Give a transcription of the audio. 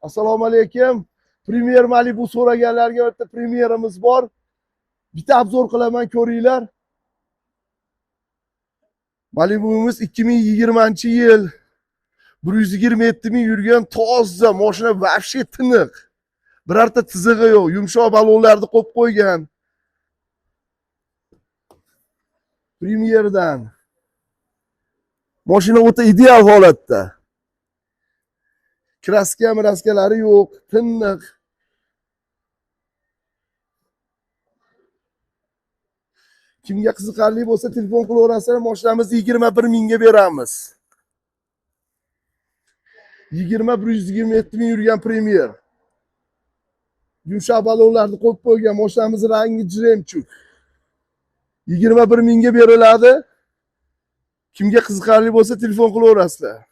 Assalomu alaykum. Premier Malibu so'raganlarga bitta premyeramiz bor. Bitta obzor qilaman, ko'ringlar. Malibu'miz 2020-yil 127 ming yurgan toza mashina, vobshe tiniq. Birorta tizig'i yo'q, yumshoq balonlarni qo'yib qo'ygan. Premierdan. Mashina o'ta ideal holatda. Kraskalari yo'q, tiniq. Kimga qiziqarli bo'lsa telefon qilaverasizlar, mashinamizni 21 mingga beramiz. 127 ming yurgan Premier. Yumshoq balonlarni qo'yib qo'ygan, mashinamiz rangi jiremchuk. 21 mingga beriladi. Kimga qiziqarli bo'lsa telefon qilaverasizlar.